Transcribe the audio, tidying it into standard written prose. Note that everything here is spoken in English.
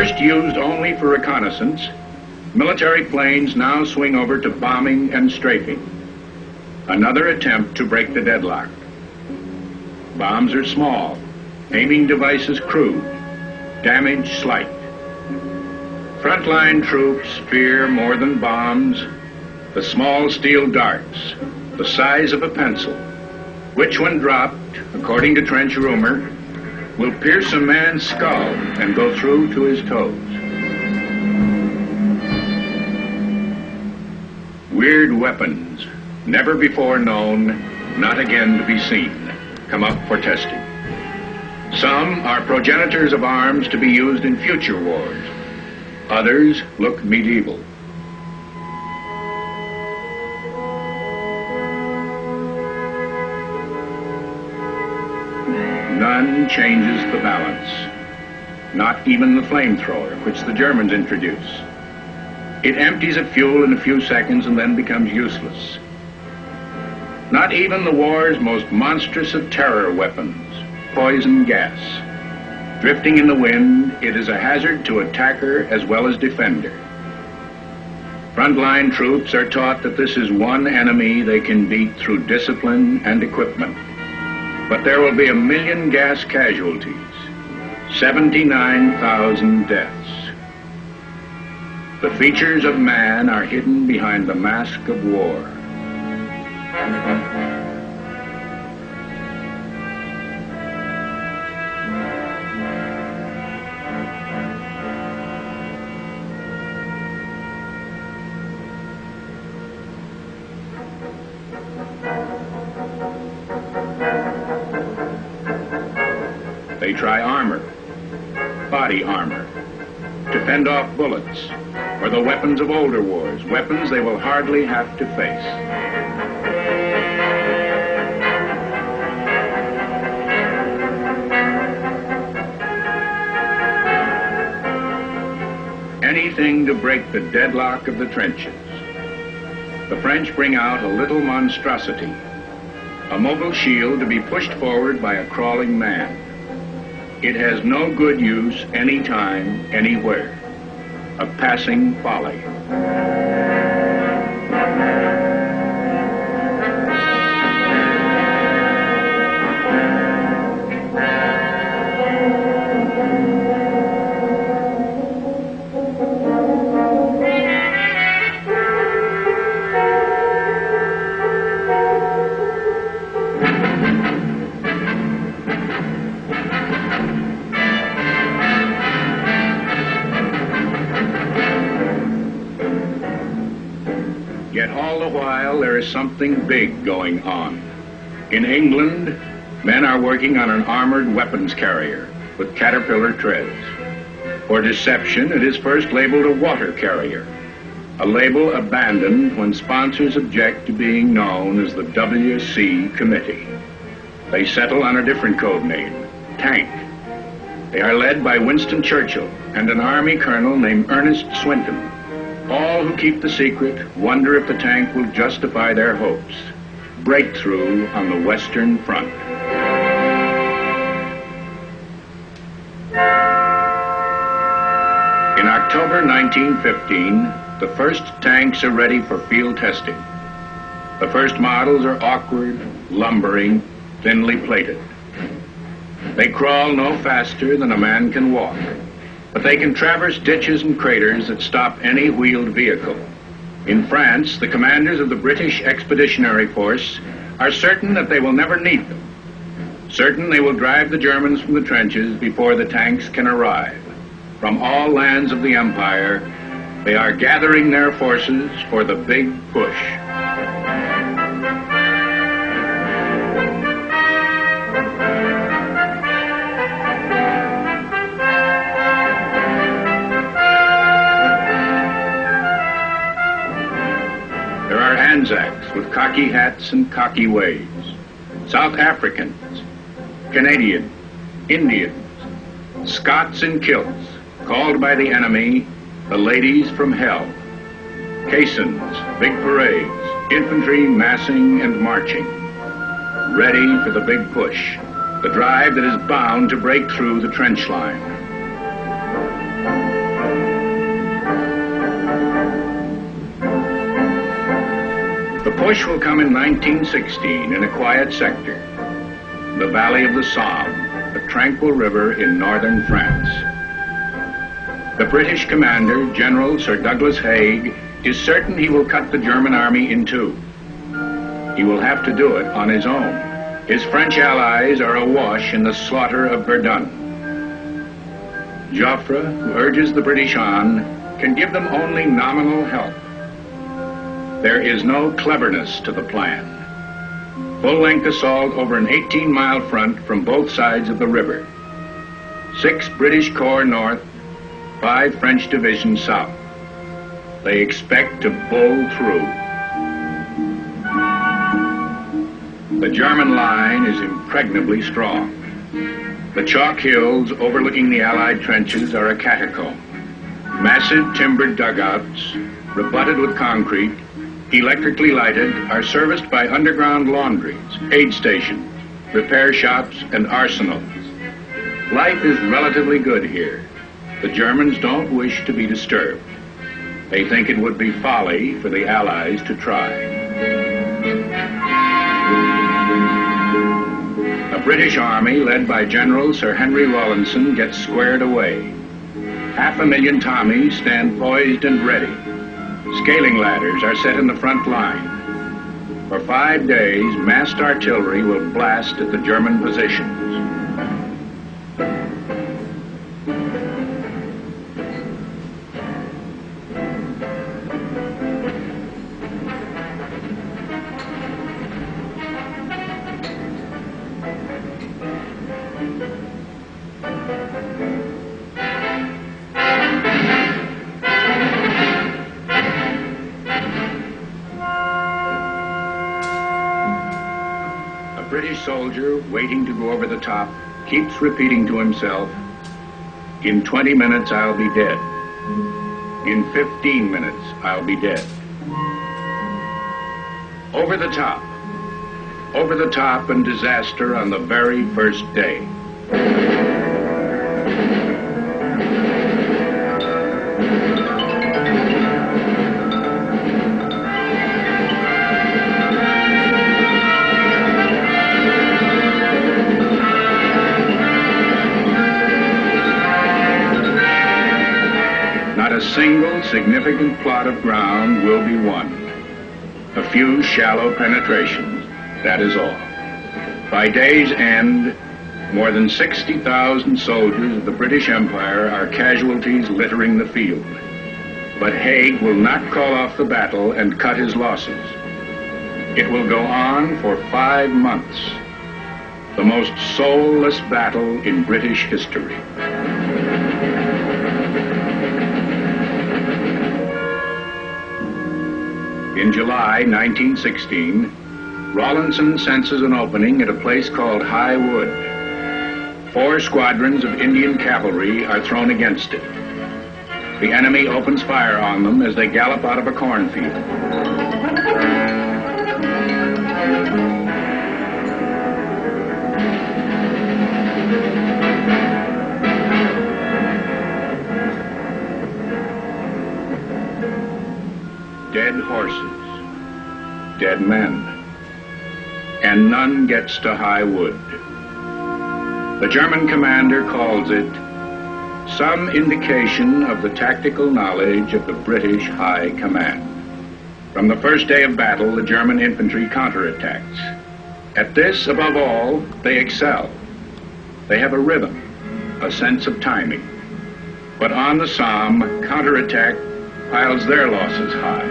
first used only for reconnaissance, military planes now swing over to bombing and strafing. Another attempt to break the deadlock. Bombs are small, aiming devices crude, damage slight. Frontline troops fear more than bombs the small steel darts, the size of a pencil, which when dropped, according to trench rumor, will pierce a man's skull and go through to his toes. Weird weapons, never before known, not again to be seen, come up for testing. Some are progenitors of arms to be used in future wars. Others look medieval. None changes the balance. Not even the flamethrower, which the Germans introduce. It empties of fuel in a few seconds and then becomes useless. Not even the war's most monstrous of terror weapons, poison gas. Drifting in the wind, it is a hazard to attacker as well as defender. Frontline troops are taught that this is one enemy they can beat through discipline and equipment. But there will be 1 million gas casualties, 79,000 deaths. The features of man are hidden behind the mask of war. They try armor, body armor, to fend off bullets, or the weapons of older wars, weapons they will hardly have to face. Anything to break the deadlock of the trenches. The French bring out a little monstrosity, a mobile shield to be pushed forward by a crawling man. It has no good use anytime, anywhere. A passing folly. Yet all the while there is something big going on. In England, men are working on an armored weapons carrier with caterpillar treads. For deception, it is first labeled a water carrier, a label abandoned when sponsors object to being known as the WC Committee. They settle on a different code name, tank. They are led by Winston Churchill and an Army colonel named Ernest Swinton. All who keep the secret wonder if the tank will justify their hopes. Breakthrough on the Western Front. In October 1915, the first tanks are ready for field testing. The first models are awkward, lumbering, thinly plated. They crawl no faster than a man can walk, but they can traverse ditches and craters that stop any wheeled vehicle. In France, the commanders of the British Expeditionary Force are certain that they will never need them, certain they will drive the Germans from the trenches before the tanks can arrive. From all lands of the empire, they are gathering their forces for the big push. There are Anzacs with cocky hats and cocky ways, South Africans, Canadians, Indians, Scots in kilts, called by the enemy the ladies from hell, caissons, big parades, infantry massing and marching, ready for the big push, the drive that is bound to break through the trench line. push will come in 1916 in a quiet sector, the valley of the Somme, a tranquil river in northern France. The British commander, General Sir Douglas Haig, is certain he will cut the German army in two. He will have to do it on his own. His French allies are awash in the slaughter of Verdun. Joffre, who urges the British on, can give them only nominal help. There is no cleverness to the plan. Full-length assault over an 18-mile front from both sides of the river. 6 British Corps north, 5 French divisions south. They expect to bull through. The German line is impregnably strong. The chalk hills overlooking the Allied trenches are a catacomb. Massive timbered dugouts, rebutted with concrete, electrically lighted, are serviced by underground laundries, aid stations, repair shops, and arsenals. Life is relatively good here. The Germans don't wish to be disturbed. They think it would be folly for the Allies to try. The British Army, led by General Sir Henry Rawlinson, gets squared away. 500,000 Tommies stand poised and ready. Scaling ladders are set in the front line. For 5 days, massed artillery will blast at the German positions. A British soldier, waiting to go over the top, keeps repeating to himself, "In 20 minutes I'll be dead. In 15 minutes I'll be dead." Over the top. Over the top and disaster on the very first day. Not a single significant plot of ground will be won. A few shallow penetrations, that is all. By day's end, more than 60,000 soldiers of the British Empire are casualties littering the field. But Haig will not call off the battle and cut his losses. It will go on for 5 months. The most soulless battle in British history. In July 1916, Rawlinson senses an opening at a place called High Wood. 4 squadrons of Indian cavalry are thrown against it. The enemy opens fire on them as they gallop out of a cornfield. Dead horses, dead men, and none gets to High Wood. The German commander calls it some indication of the tactical knowledge of the British High Command. From the first day of battle, the German infantry counterattacks. At this, above all, they excel. They have a rhythm, a sense of timing. But on the Somme, counterattack piles their losses high.